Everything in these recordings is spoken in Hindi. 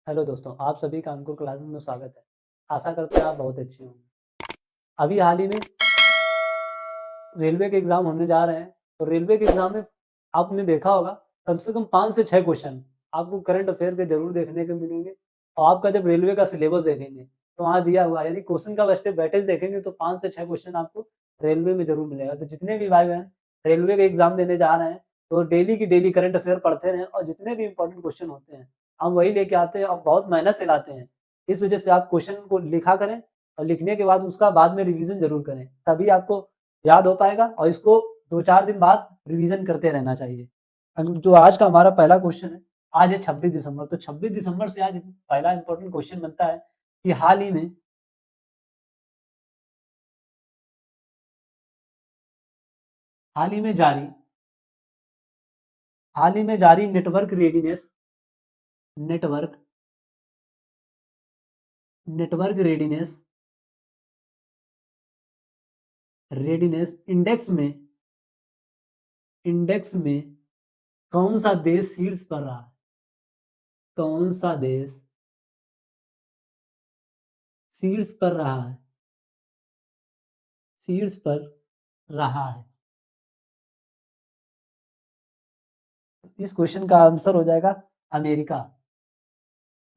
हेलो दोस्तों, आप सभी का अंकुर क्लासेस में स्वागत है। आशा करते हैं आप बहुत अच्छे होंगे। अभी हाल ही में रेलवे के एग्ज़ाम होने जा रहे हैं, तो रेलवे के एग्ज़ाम में आपने देखा होगा कम से कम 5 से 6 क्वेश्चन आपको करंट अफ़ेयर के ज़रूर देखने को मिलेंगे और आपका जब रेलवे का सिलेबस देखेंगे, तो वहाँ दिया हुआ है यदि क्वेश्चन का वेटेज देखेंगे तो 5 से 6 क्वेश्चन आपको रेलवे में ज़रूर मिलेगा। तो जितने भी भाई-बहन रेलवे के एग्ज़ाम देने जा रहे हैं, तो डेली की डेली करंट अफ़ेयर पढ़ते रहें और जितने भी इम्पोर्टेंट क्वेश्चन होते हैं, हम वही लेके आते हैं और बहुत मेहनत से लाते हैं। इस वजह से आप क्वेश्चन को लिखा करें और लिखने के बाद उसका बाद में रिवीज़न ज़रूर करें, तभी आपको याद हो पाएगा और इसको 2-4 दिन बाद रिवीजन करते रहना चाहिए। जो आज का हमारा पहला क्वेश्चन है, आज है 26 दिसंबर, तो 26 दिसंबर से आज पहला इम्पोर्टेंट क्वेश्चन बनता है कि हाल ही में जारी network readiness network network readiness index में कौन सा देश शीर्ष पर रहा है? कौन सा देश शीर्ष पर रहा है? शीर्ष पर रहा है। इस क्वेश्चन का आंसर हो जाएगा अमेरिका।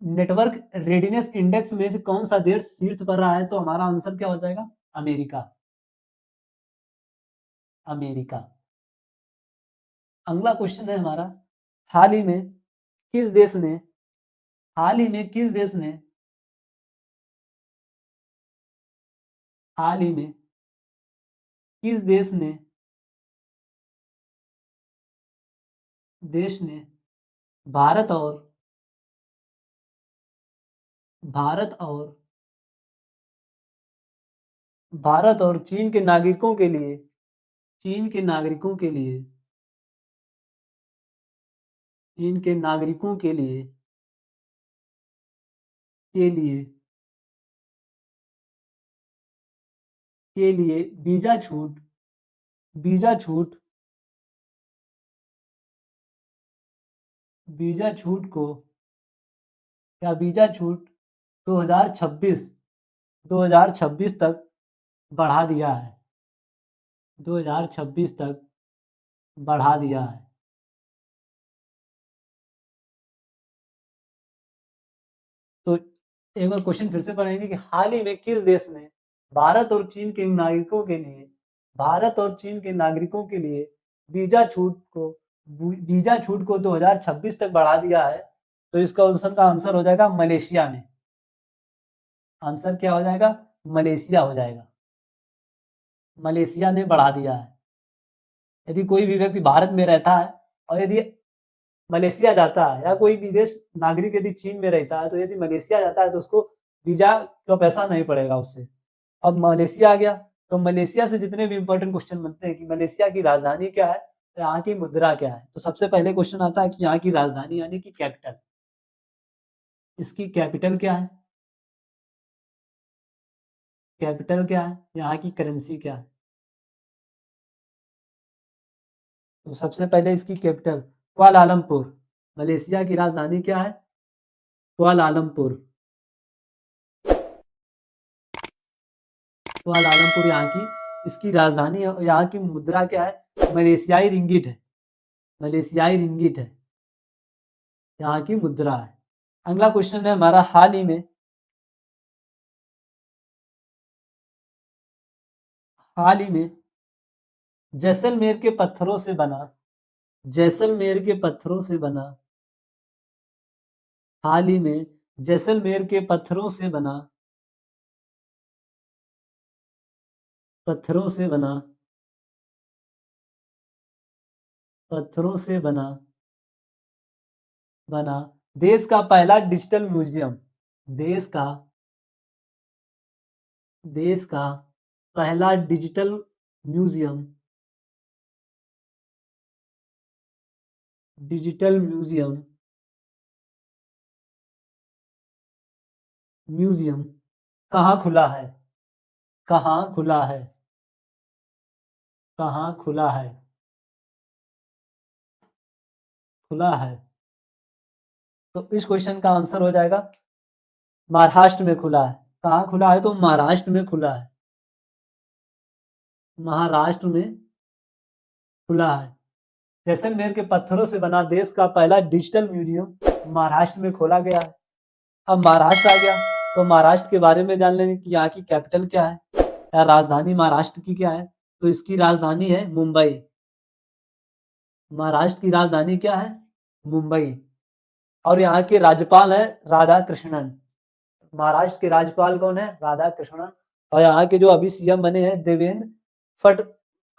नेटवर्क रेडीनेस इंडेक्स में से कौन सा देश शीर्ष पर रहा है? तो हमारा आंसर क्या हो जाएगा? अमेरिका। अमेरिका। अगला क्वेश्चन है हमारा, हाल ही में किस देश ने हाल ही में किस देश ने हाल ही में किस देश ने भारत और भारत और भारत और चीन के नागरिकों के लिए चीन के नागरिकों के लिए के लिए वीजा छूट वीजा छूट को वीजा छूट 2026 2026 तक बढ़ा दिया है। 2026 तक बढ़ा दिया है। तो एक बार क्वेश्चन फिर से पढ़ेंगे कि हाल ही में किस देश ने भारत और चीन के नागरिकों के लिए भारत और चीन के नागरिकों के लिए वीजा छूट को वीजा छूट को 2026 तक बढ़ा दिया है? तो इसका आंसर हो जाएगा मलेशिया ने। आंसर क्या हो जाएगा? मलेशिया हो जाएगा। मलेशिया ने बढ़ा दिया है। यदि कोई भी व्यक्ति भारत में रहता है और यदि मलेशिया जाता है या कोई विदेश नागरिक यदि चीन में रहता है, तो यदि मलेशिया जाता है तो उसको वीजा का पैसा नहीं पड़ेगा उससे। अब मलेशिया आ गया, तो मलेशिया से जितने भी इंपॉर्टेंट क्वेश्चन बनते हैं कि मलेशिया की राजधानी क्या है, तो यहाँ की मुद्रा क्या है? तो सबसे पहले क्वेश्चन आता है कि यहाँ की राजधानी यानी कि कैपिटल, इसकी कैपिटल क्या है? कैपिटल क्या है? यहाँ की करेंसी क्या है? तो सबसे पहले इसकी कैपिटल कुआलालंपुर। मलेशिया की राजधानी क्या है? कुआलालंपुर। कुआलालंपुर यहाँ की इसकी राजधानी है और यहाँ की मुद्रा क्या है? मलेशियाई रिंगिट है। मलेशियाई रिंगिट है यहाँ की मुद्रा है। अगला क्वेश्चन है हमारा, हाल ही में जैसलमेर के पत्थरों से बना जैसलमेर के पत्थरों से बना हाल ही में जैसलमेर के पत्थरों से बना पत्थरों से बना देश का पहला डिजिटल म्यूजियम देश का देश का पहला म्यूजियम डिजिटल म्यूजियम कहाँ खुला है? कहाँ खुला है? कहाँ खुला है? खुला है। तो इस क्वेश्चन का आंसर हो जाएगा महाराष्ट्र में खुला है। कहाँ खुला है? तो महाराष्ट्र में खुला है। महाराष्ट्र में खुला है। जैसलमेर के पत्थरों से बना देश का पहला डिजिटल म्यूजियम महाराष्ट्र में खोला गया है। अब महाराष्ट्र आ गया तो महाराष्ट्र के बारे में जान लेंगे कि यहाँ की कैपिटल क्या है या राजधानी महाराष्ट्र की क्या है। तो इसकी राजधानी है मुंबई। महाराष्ट्र की राजधानी क्या है? मुंबई। और यहाँ के राज्यपाल है राधा कृष्णन। महाराष्ट्र के राज्यपाल कौन है? राधा कृष्णन। और यहाँ के जो अभी सीएम बने हैं फट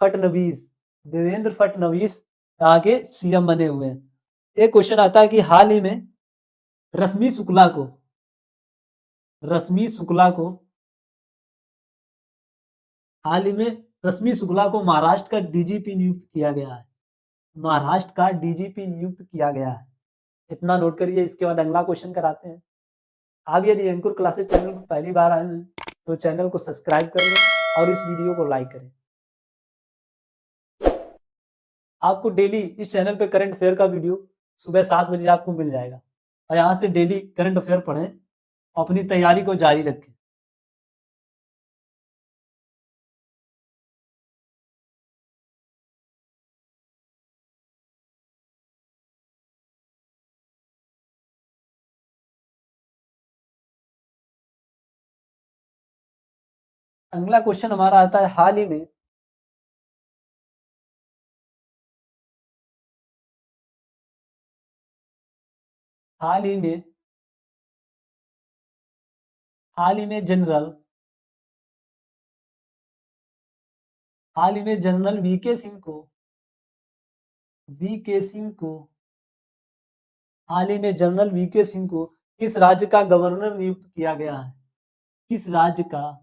फडणवीस देवेंद्र फडणवीस यहाँ के सीएम बने हुए हैं। एक क्वेश्चन आता है कि हाल ही में रश्मि शुक्ला को हाल ही में रश्मि शुक्ला को महाराष्ट्र का डीजीपी नियुक्त किया गया है। महाराष्ट्र का डीजीपी नियुक्त किया गया है। इतना नोट करिए। इसके बाद अगला क्वेश्चन कराते हैं। आप यदि एंकर क्लासेस चैनल पर पहली बार आए हैं तो चैनल को सब्सक्राइब कर लें और इस वीडियो को लाइक करें। आपको डेली इस चैनल पे करंट अफेयर का वीडियो सुबह 7 बजे आपको मिल जाएगा और यहाँ से डेली करंट अफेयर पढ़ें, अपनी तैयारी को जारी रखें। अगला क्वेश्चन हमारा आता है हाल ही में हाल ही में जनरल वीके सिंह को हाल ही में जनरल वीके सिंह को किस राज्य का गवर्नर नियुक्त किया गया है? किस राज्य का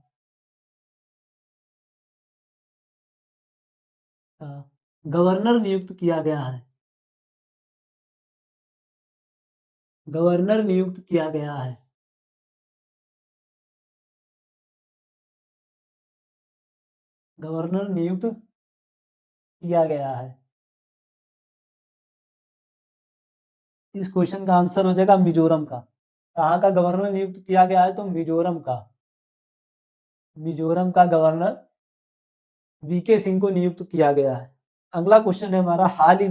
गवर्नर नियुक्त किया गया है? गवर्नर नियुक्त किया गया है। गवर्नर नियुक्त किया गया है। इस क्वेश्चन का आंसर हो जाएगा मिजोरम का। कहाँ का गवर्नर नियुक्त किया गया है? तो मिजोरम का। मिजोरम का गवर्नर वीके सिंह को नियुक्त किया गया है। अगला क्वेश्चन है हमारा हाल ही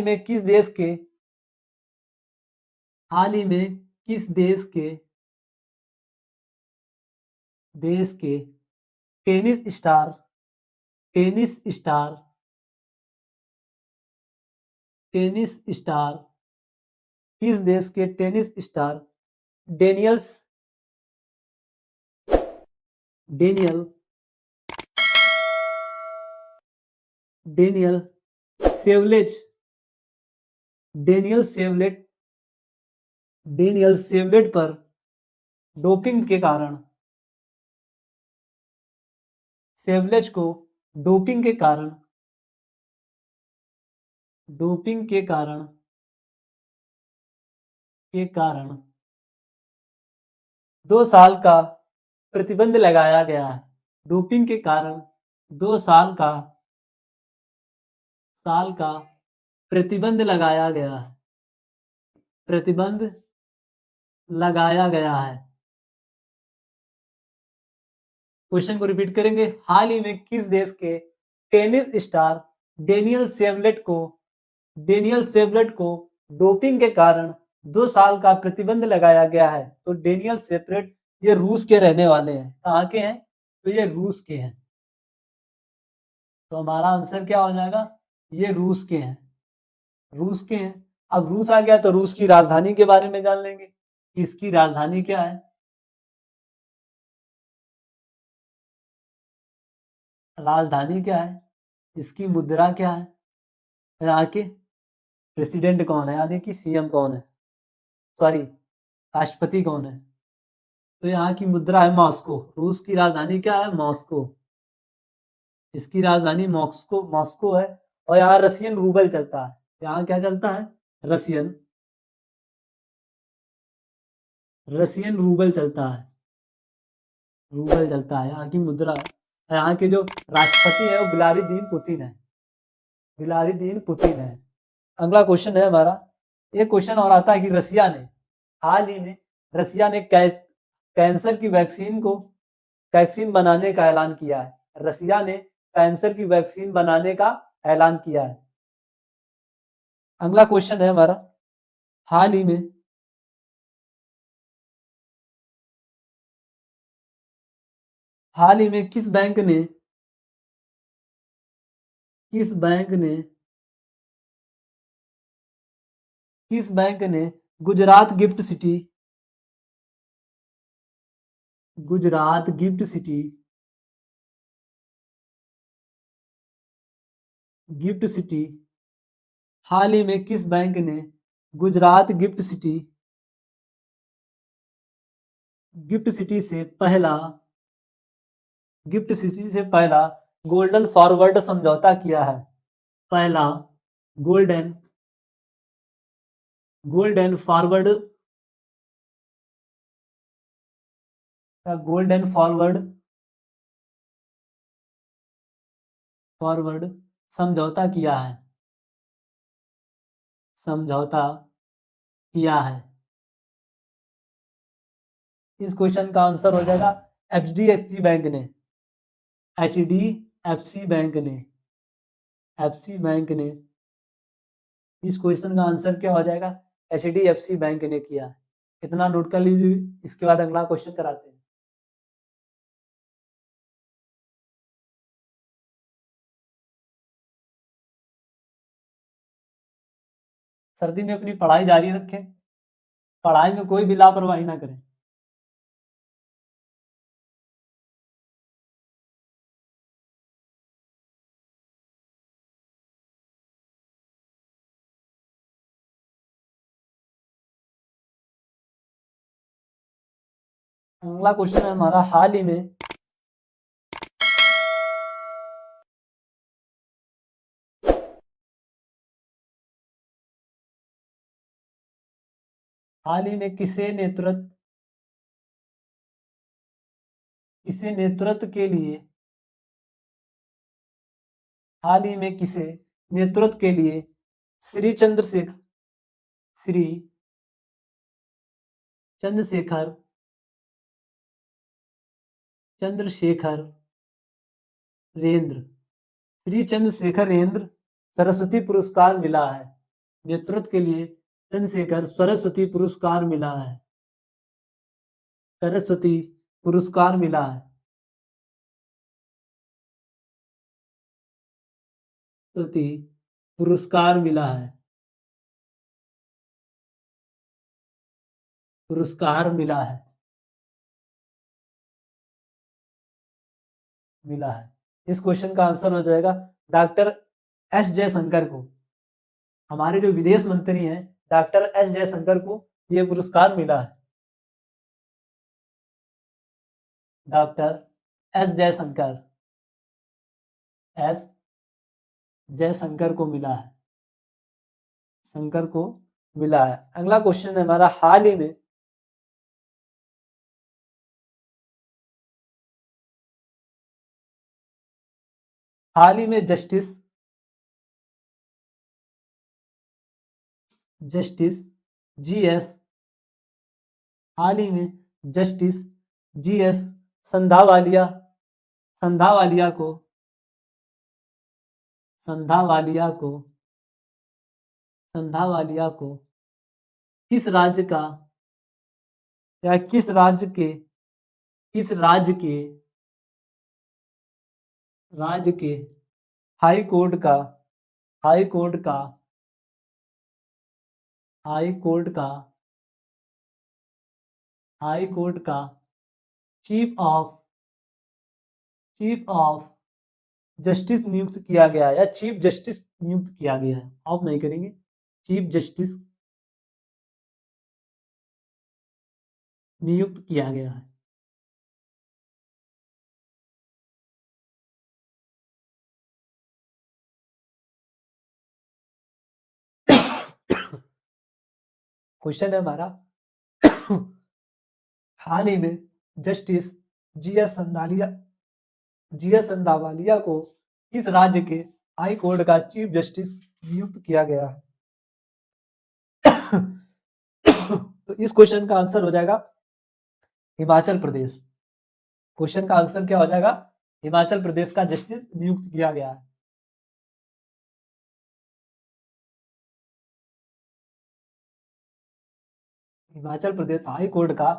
में किस देश के tennis star tennis star tennis star किस देश के tennis star Daniels Daniel Daniel सेवलेज डेनियल सेवलेट डेनियल सेवलेट पर डोपिंग के कारण सेवलेज को डोपिंग के कारण डोपिंग के कारण के कारण 2 साल का प्रतिबंध लगाया गया है। डोपिंग के कारण 2 साल का प्रतिबंध लगाया गया है। प्रतिबंध लगाया गया है। क्वेश्चन को रिपीट करेंगे। हाल ही में किस देश के टेनिस स्टार डेनियल सेवलेट को डोपिंग के कारण 2 साल का प्रतिबंध लगाया गया है? तो डेनियल सेवलेट ये रूस के रहने वाले हैं। कहाँ के हैं? तो ये रूस के हैं। तो हमारा आंसर क्या हो जाएगा? ये रूस के हैं। रूस के हैं। अब रूस आ गया तो रूस की राजधानी के बारे में जान लेंगे। इसकी राजधानी क्या है? राजधानी क्या है? इसकी मुद्रा क्या है? यहाँ के प्रेसिडेंट कौन है, यानी कि सीएम कौन है, सॉरी राष्ट्रपति कौन है? तो यहाँ की मुद्रा है मॉस्को। रूस की राजधानी क्या है? मॉस्को। इसकी राजधानी मॉस्को मॉस्को है। और यहाँ रशियन रूबल चलता है। यहाँ क्या चलता है? रशियन रशियन रूबल चलता है। रूबल चलता है, यहाँ की मुद्रा है। यहाँ के जो राष्ट्रपति है वो बिलारीदीन पुतिन है, बिलारीदीन पुतिन है। अगला क्वेश्चन है हमारा, एक क्वेश्चन और आता है कि रसिया ने हाल ही में रसिया ने कैंसर की वैक्सीन बनाने का ऐलान किया है। रसिया ने कैंसर की वैक्सीन बनाने का ऐलान किया है। अगला क्वेश्चन है हमारा, हाल ही में किस बैंक ने किस बैंक ने किस बैंक ने Gujarat gift city Gujarat gift city gift city हाल ही में किस बैंक ने गुजरात गिफ्ट सिटी से गोल्डन फॉरवर्ड समझौता किया है? पहला golden golden forward golden forward समझौता किया है समझौता किया है। इस क्वेश्चन का आंसर हो जाएगा एचडीएफसी बैंक ने एचडीएफसी बैंक ने एफसी बैंक ने इस क्वेश्चन का आंसर क्या हो जाएगा? एचडीएफसी बैंक ने किया है। इतना नोट कर लीजिए, इसके बाद अगला क्वेश्चन कराते हैं। सर्दी में अपनी पढ़ाई जारी रखें, पढ़ाई में कोई भी लापरवाही ना करें। अगला क्वेश्चन है हमारा, हाल ही में किसे नेतृत्व के लिए श्री चंद्रशेखर चंद्रशेखर रेंद्र श्री चंद्रशेखर रेंद्र सरस्वती पुरस्कार मिला है? नेतृत्व के लिए चंद्रशेखर सरस्वती पुरस्कार मिला है सरस्वती पुरस्कार मिला है सरस्वती पुरस्कार मिला है पुरस्कार मिला है मिला है। इस क्वेश्चन का आंसर हो जाएगा डॉक्टर एस जयशंकर को। हमारे जो विदेश मंत्री हैं डॉक्टर एस जयशंकर को यह पुरस्कार मिला है। Doctor S Jaishankar S Jaishankar को मिला है शंकर को मिला है। अगला क्वेश्चन है हमारा, हाल ही में जस्टिस जीएस हाल ही में जस्टिस जीएस संधावालिया संधावालिया को संधावालिया को संधावालिया को किस राज्य का या किस राज्य के हाई कोर्ट का हाई कोर्ट का हाई कोर्ट का हाई कोर्ट का चीफ ऑफ जस्टिस नियुक्त किया गया है या चीफ जस्टिस नियुक्त किया गया है? आप नहीं करेंगे, चीफ जस्टिस नियुक्त किया गया है। क्वेश्चन है हमारा, हाल ही में जस्टिस जीएस संधालिया जीएस अंदावालिया को किस राज्य के हाई कोर्ट का चीफ जस्टिस नियुक्त किया गया है? तो इस क्वेश्चन का आंसर हो जाएगा हिमाचल प्रदेश। क्वेश्चन का आंसर क्या हो जाएगा? हिमाचल प्रदेश का जस्टिस नियुक्त किया गया है। हिमाचल प्रदेश हाई कोर्ट का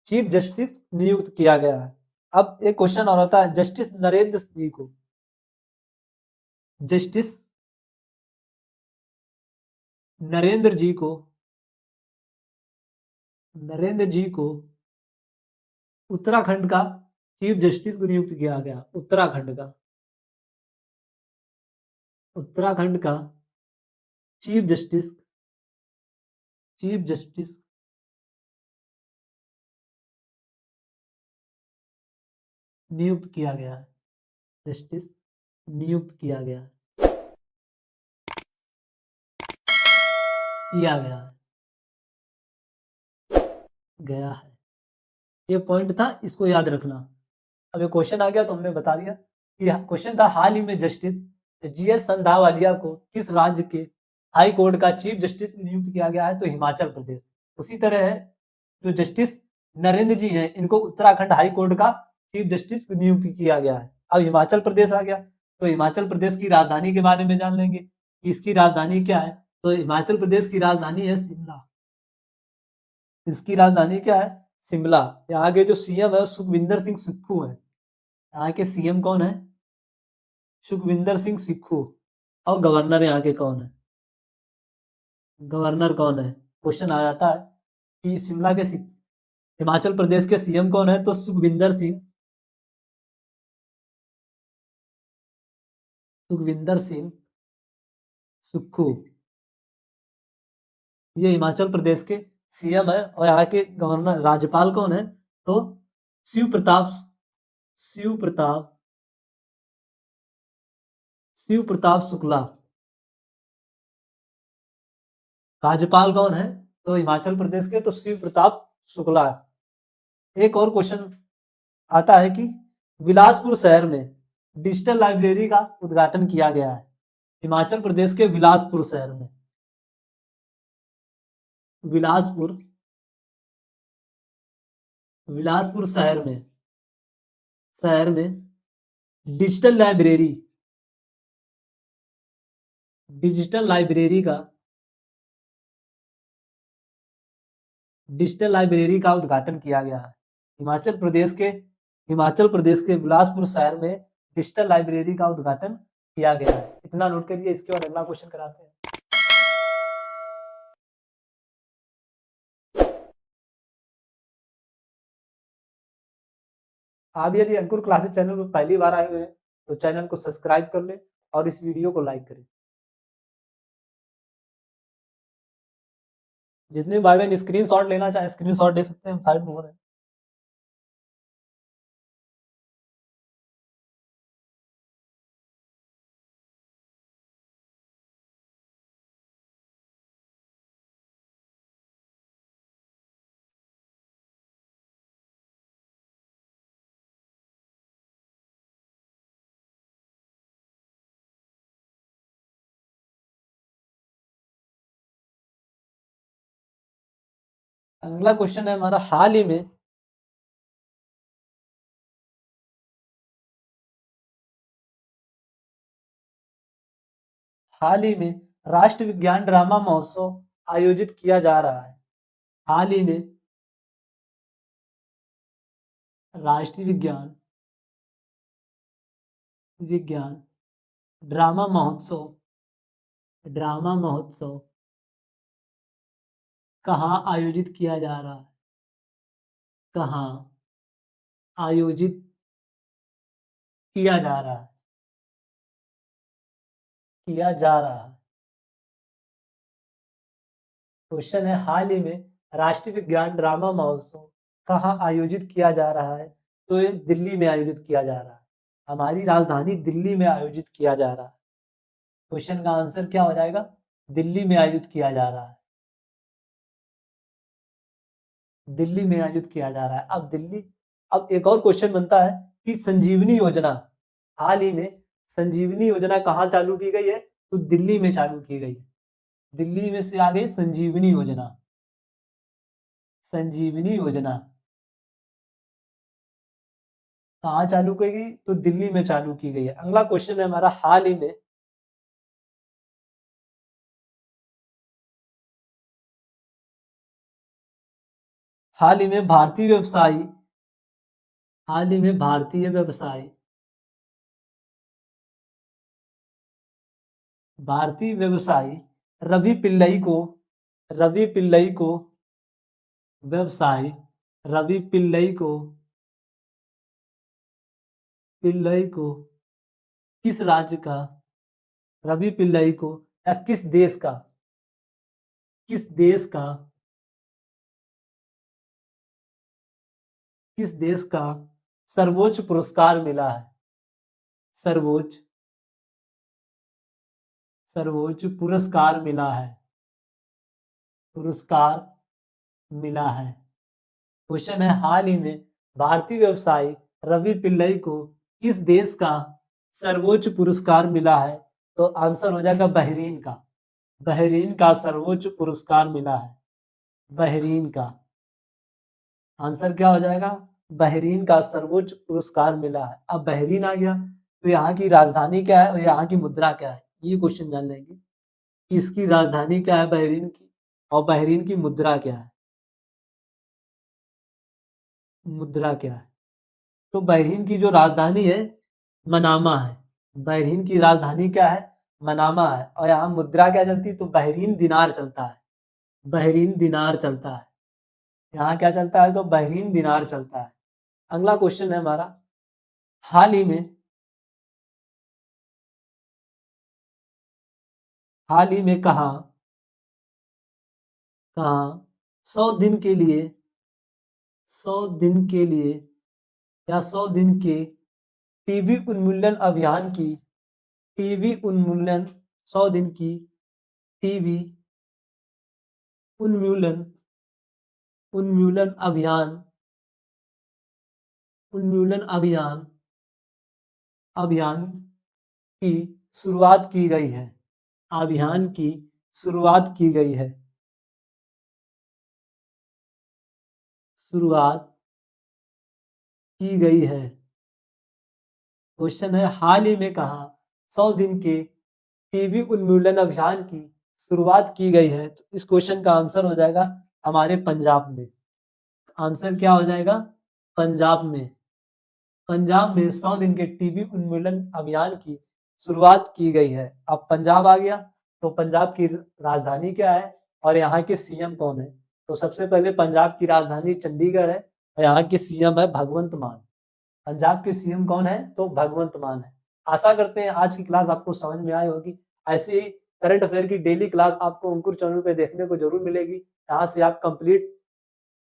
चीफ जस्टिस नियुक्त किया गया है। अब एक क्वेश्चन और होता है, जस्टिस नरेंद्र जी को, जस्टिस नरेंद्र जी को, नरेंद्र जी को उत्तराखंड का चीफ जस्टिस को नियुक्त किया गया। उत्तराखंड का, उत्तराखंड का चीफ जस्टिस, चीफ जस्टिस नियुक्त किया गया है। जस्टिस नियुक्त किया गया है, किया गया है, गया है। ये पॉइंट था, इसको याद रखना। अब ये क्वेश्चन आ गया तो हमने बता दिया। ये क्वेश्चन था, हाल ही में जस्टिस जीएस संधावालिया को किस राज्य के हाई कोर्ट का चीफ जस्टिस नियुक्त किया गया है? तो हिमाचल प्रदेश। उसी तरह है, जो जस्टिस नरेंद्र जी हैं, इनको उत्तराखंड हाई कोर्ट का चीफ जस्टिस नियुक्त किया गया है। अब हिमाचल प्रदेश आ गया, तो हिमाचल प्रदेश की राजधानी के बारे में जान लेंगे कि इसकी राजधानी क्या है। तो हिमाचल प्रदेश की राजधानी है शिमला। इसकी राजधानी क्या है? शिमला। यहाँ के जो सीएम है सुखविंदर सिंह सुक्खू है। यहाँ के सीएम कौन है? सुखविंदर सिंह सुक्खू। और गवर्नर यहाँ के कौन है? गवर्नर कौन है? क्वेश्चन आ जाता है कि शिमला के हिमाचल प्रदेश के सीएम कौन है? तो सुखविंदर सिंह, सुखविंदर सिंह सुक्खू। ये हिमाचल प्रदेश के सीएम है। और यहाँ के गवर्नर, राज्यपाल कौन है? तो शिव प्रताप, शिव प्रताप, शिव प्रताप शुक्ला। राज्यपाल कौन है? तो हिमाचल प्रदेश के तो शिव प्रताप शुक्ला। एक और क्वेश्चन आता है कि बिलासपुर शहर में डिजिटल लाइब्रेरी का उद्घाटन किया गया है। हिमाचल प्रदेश के बिलासपुर शहर में, बिलासपुर, बिलासपुर शहर में, शहर में डिजिटल लाइब्रेरी, डिजिटल लाइब्रेरी का, डिजिटल लाइब्रेरी का उद्घाटन किया गया है। हिमाचल प्रदेश के, हिमाचल प्रदेश के बिलासपुर शहर में डिजिटल लाइब्रेरी का उद्घाटन किया गया है। इतना नोट करिए। इसके बाद अगला क्वेश्चन कराते हैं। आप यदि अंकुर क्लासेस चैनल पर पहली बार आए हुए हैं तो चैनल को सब्सक्राइब कर ले और इस वीडियो को लाइक करें। जितने भाई बहन स्क्रीनशॉट लेना चाहे स्क्रीनशॉट ले सकते हैं, हम साइड में हो रहे हैं। अगला क्वेश्चन है हमारा, हाल ही में हाल ही में राष्ट्र विज्ञान ड्रामा महोत्सव आयोजित किया जा रहा है। हाल ही में राष्ट्रीय विज्ञान, विज्ञान ड्रामा महोत्सव, ड्रामा महोत्सव कहाँ आयोजित किया जा रहा है? कहाँ आयोजित किया जा रहा है? किया जा रहा है। क्वेश्चन है, हाल ही में राष्ट्रीय विज्ञान ड्रामा महोत्सव कहाँ आयोजित किया जा रहा है? तो ये दिल्ली में आयोजित किया जा रहा है। हमारी राजधानी दिल्ली में आयोजित किया जा रहा है। क्वेश्चन का आंसर क्या हो जाएगा? दिल्ली में आयोजित किया जा रहा है। दिल्ली में आयोजित किया जा रहा है। अब दिल्ली, अब एक और क्वेश्चन बनता है कि संजीवनी योजना, हाल ही में संजीवनी योजना कहाँ चालू की गई है? तो दिल्ली में चालू की गई है। दिल्ली में से आ गई संजीवनी योजना। संजीवनी योजना कहाँ चालू की गई? तो दिल्ली में चालू की गई है। अगला क्वेश्चन है हमारा, हाल ही में भारतीय व्यवसायी, हाल ही में भारतीय व्यवसायी, भारतीय व्यवसायी रवि पिल्लई को, रवि पिल्लई को व्यवसायी, रवि पिल्लई को, पिल्लई को किस राज्य का, रवि पिल्लई को या किस देश का, किस देश का, किस देश का सर्वोच्च पुरस्कार मिला है? सर्वोच्च, सर्वोच्च पुरस्कार मिला है, पुरस्कार मिला है। क्वेश्चन है, हाल ही में भारतीय व्यवसायी रवि पिल्लई को किस देश का सर्वोच्च पुरस्कार मिला है? तो आंसर हो जाएगा बहरीन का। बहरीन का सर्वोच्च पुरस्कार मिला है, बहरीन का। आंसर क्या हो जाएगा? बहरीन का सर्वोच्च पुरस्कार मिला है। अब बहरीन आ गया तो यहाँ की राजधानी क्या है और यहाँ की मुद्रा क्या है, ये क्वेश्चन जान लेंगे कि इसकी राजधानी क्या है बहरीन की, और बहरीन की मुद्रा क्या है, मुद्रा क्या है। तो बहरीन की जो राजधानी है मनामा है, बहरीन की राजधानी क्या है? मनामा है। और यहाँ मुद्रा क्या चलती है? तो बहरीन दिनार चलता है, बहरीन दिनार चलता है। यहाँ क्या चलता है? तो बहरीन दिनार चलता है। अगला क्वेश्चन है हमारा, हाल ही में, हाल ही में कहा, कहा 100 दिन के लिए, 100 दिन के लिए या 100 दिन के टीबी उन्मूलन अभियान की, टीबी उन्मूलन, 100 दिन की टीबी उन्मूलन, उन्मूलन अभियान, उन्मूलन अभियान, अभियान की शुरुआत की गई है, अभियान की शुरुआत की गई है, शुरुआत की गई है। क्वेश्चन है, हाल ही में कहा 100 दिन के टीबी उन्मूलन अभियान की शुरुआत की गई है? तो इस क्वेश्चन का आंसर हो जाएगा हमारे पंजाब में। आंसर क्या हो जाएगा? पंजाब में। पंजाब में 100 दिन के टीबी उन्मूलन अभियान की शुरुआत की गई है। अब पंजाब आ गया तो पंजाब की राजधानी क्या है और यहाँ के सीएम कौन है? तो सबसे पहले पंजाब की राजधानी चंडीगढ़ है और यहाँ के सीएम है भगवंत मान। पंजाब के सीएम कौन है? तो भगवंत मान है। आशा करते हैं आज की क्लास आपको समझ में आई होगी। ऐसे ही करंट अफेयर की डेली क्लास आपको अंकुर चैनल पे देखने को जरूर मिलेगी। यहाँ से आप कंप्लीट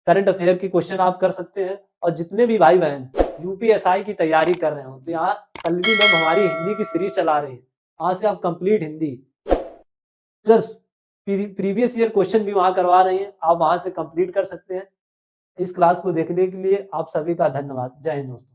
करंट अफेयर की क्वेश्चन आप कर सकते हैं। और जितने भी भाई बहन यूपीएसआई की तैयारी कर रहे हो तो यहाँ पल्लवी मैम हमारी हिंदी की सीरीज चला रही है, वहां से आप complete Hindi plus previous year question भी वहां करवा रही हैं, आप वहां से कंप्लीट कर सकते हैं। इस क्लास को देखने के लिए आप सभी का धन्यवाद। जय हिंद दोस्तों।